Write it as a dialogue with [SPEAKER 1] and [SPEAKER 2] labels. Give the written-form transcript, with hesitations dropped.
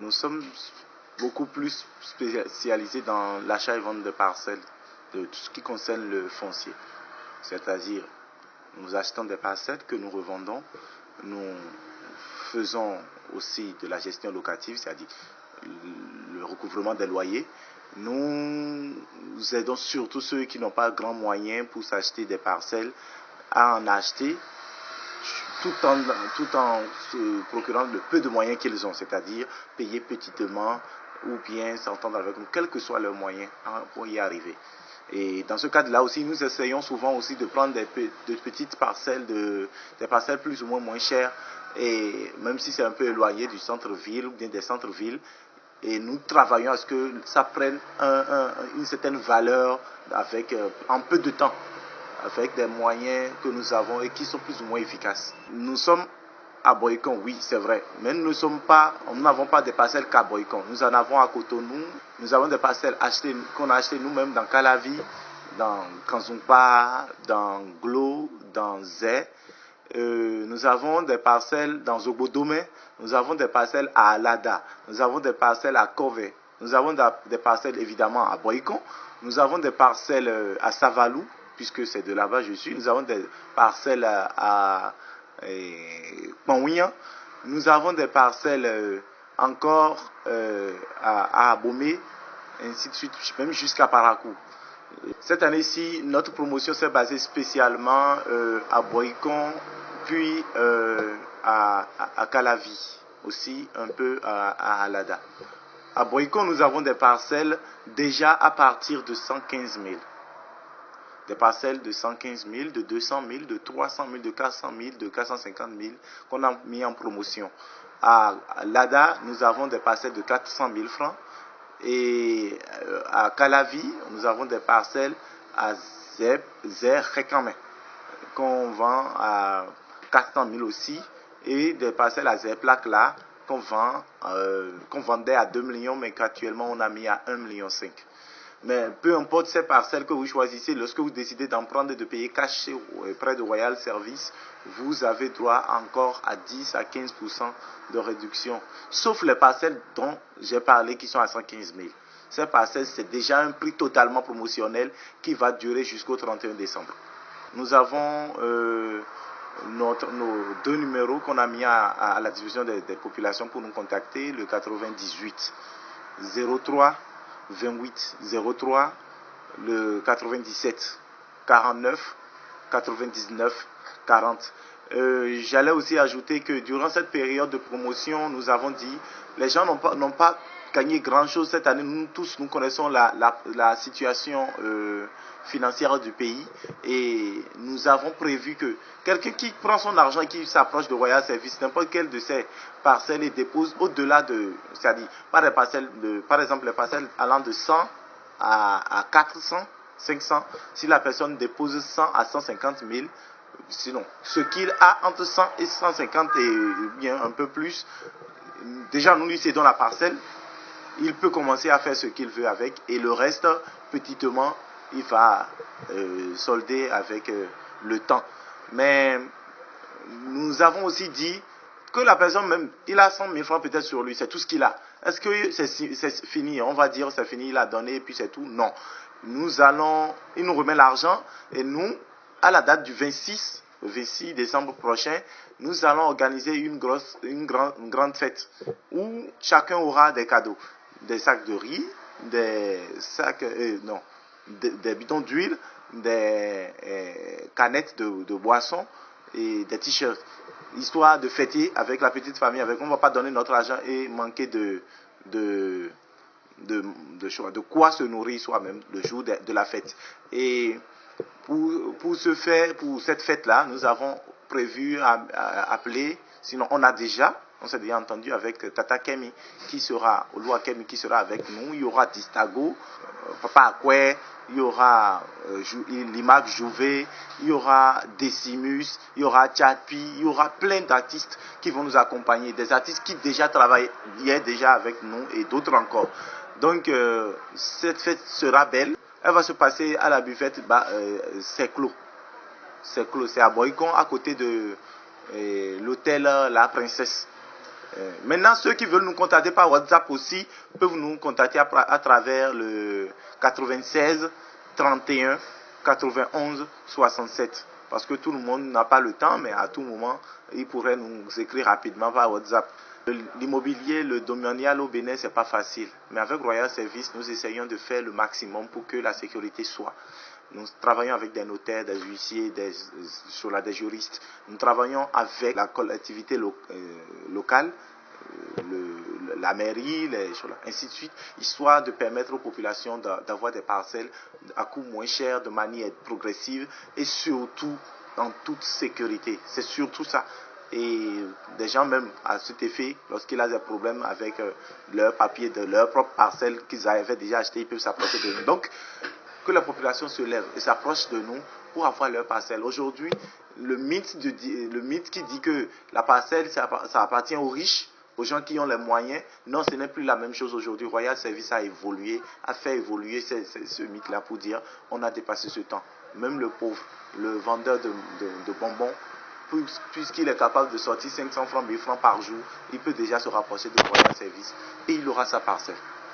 [SPEAKER 1] nous sommes beaucoup plus spécialisés dans l'achat et vente de parcelles, de tout ce qui concerne le foncier. C'est-à-dire, nous achetons des parcelles que nous revendons, nous faisons aussi de la gestion locative, c'est-à-dire le recouvrement des loyers. Nous aidons surtout ceux qui n'ont pas grand moyen pour s'acheter des parcelles à en acheter tout en se procurant le peu de moyens qu'ils ont, c'est-à-dire payer petitement ou bien s'entendre avec nous, quels que soient leurs moyens pour y arriver. Et dans ce cadre-là aussi, nous essayons souvent aussi de prendre de petites parcelles, des parcelles plus ou moins chères, et même si c'est un peu éloigné du centre-ville ou bien des centres-villes, et nous travaillons à ce que ça prenne une certaine valeur en peu de temps, avec des moyens que nous avons et qui sont plus ou moins efficaces. Nous sommes à Boycon, oui, c'est vrai, mais nous n'avons pas des parcelles qu'à Boycon. Nous en avons à Cotonou, nous avons des parcelles qu'on a achetées nous-mêmes dans Calavi, dans Kanzumpa, dans Glo, dans Zé. Nous avons des parcelles dans Zobodome, nous avons des parcelles à Alada, nous avons des parcelles à Kové, nous avons des parcelles évidemment à Boycon, nous avons des parcelles à Savalou, puisque c'est de là-bas que je suis, nous avons des parcelles à Panouia, nous avons des parcelles encore à Abomey, ainsi de suite, même jusqu'à Parakou. Cette année-ci, notre promotion s'est basée spécialement à Boycon, puis à Calavi, aussi un peu à Alada. À Boycon, nous avons des parcelles déjà à partir de 115 000. Des parcelles de 115 000, de 200 000, de 300 000, de 400 000, de 450 000 qu'on a mis en promotion. À Lada, nous avons des parcelles de 400 000 francs. Et à Calavi, nous avons des parcelles à Zerrekame qu'on vend à 400 000 aussi. Et des parcelles à Zerplac là qu'on vendait à 2 millions mais qu'actuellement on a mis à 1,5 million. Mais peu importe ces parcelles que vous choisissez, lorsque vous décidez d'en prendre et de payer cash près de Royal Service, vous avez droit encore à 10 à 15% de réduction. Sauf les parcelles dont j'ai parlé qui sont à 115 000. Ces parcelles, c'est déjà un prix totalement promotionnel qui va durer jusqu'au 31 décembre. Nous avons nos 2 numéros qu'on a mis à la disposition des populations pour nous contacter, le 98 03 28 03, le 97 49 99 40. J'allais aussi ajouter que durant cette période de promotion, nous avons dit, les gens n'ont pas gagné grand-chose cette année. Nous tous, nous connaissons la situation financière du pays et nous avons prévu que quelqu'un qui prend son argent et qui s'approche de Royal Service, n'importe quelle de ces parcelles et dépose au-delà de, c'est-à-dire par exemple les parcelles allant de 100 à 400, 500, si la personne dépose 100 à 150 000, sinon ce qu'il a entre 100 et 150 et bien un peu plus, déjà nous lui cédons la parcelle, il peut commencer à faire ce qu'il veut avec et le reste, petitement, il va solder avec le temps. Mais nous avons aussi dit que la personne même, il a 100 000 francs peut-être sur lui, c'est tout ce qu'il a. Est-ce que c'est fini? On va dire c'est fini, il a donné et puis c'est tout? Non. Il nous remet l'argent et nous, à la date du 26 décembre prochain, nous allons organiser une grande fête où chacun aura des cadeaux. Des sacs de riz, des bidons d'huile, des canettes de boissons et des t-shirts, histoire de fêter avec la petite famille. On ne va pas donner notre argent et manquer de quoi se nourrir soi-même le jour de la fête. Et pour cette fête-là, nous avons prévu appeler, sinon on s'est déjà entendu avec Tata Kemi qui sera, Olua Kemi qui sera avec nous. Il y aura Distago, Papa Akwe, il y aura Limac Jouvet, il y aura Decimus, il y aura Tchapi, il y aura plein d'artistes qui vont nous accompagner, des artistes qui déjà travaillaient déjà avec nous et d'autres encore. Donc cette fête sera belle. Elle va se passer à la buvette, c'est clos. C'est à Boycon, à côté de l'hôtel La Princesse. Maintenant, ceux qui veulent nous contacter par WhatsApp aussi peuvent nous contacter à travers le 96 31 91 67. Parce que tout le monde n'a pas le temps, mais à tout moment, ils pourraient nous écrire rapidement par WhatsApp. L'immobilier, le domanial au Bénin, c'est pas facile. Mais avec Royal Service, nous essayons de faire le maximum pour que la sécurité soit. Nous travaillons avec des notaires, des huissiers, des juristes. Nous travaillons avec la collectivité locale, la mairie, ainsi de suite, histoire de permettre aux populations d'avoir des parcelles à coût moins cher, de manière progressive et surtout en toute sécurité. C'est surtout ça. Et des gens même à cet effet, lorsqu'il a des problèmes avec leurs papiers de leur propre parcelle qu'ils avaient déjà acheté, ils peuvent s'approcher de nous. Donc, que la population se lève et s'approche de nous pour avoir leur parcelle. Aujourd'hui, le mythe qui dit que la parcelle, ça appartient aux riches, aux gens qui ont les moyens, non, ce n'est plus la même chose aujourd'hui. Royal Service a évolué, a fait évoluer ce mythe-là pour dire on a dépassé ce temps. Même le pauvre, le vendeur de bonbons, puisqu'il est capable de sortir 500 francs, 1000 francs par jour, il peut déjà se rapprocher de Royal Service et il aura sa parcelle.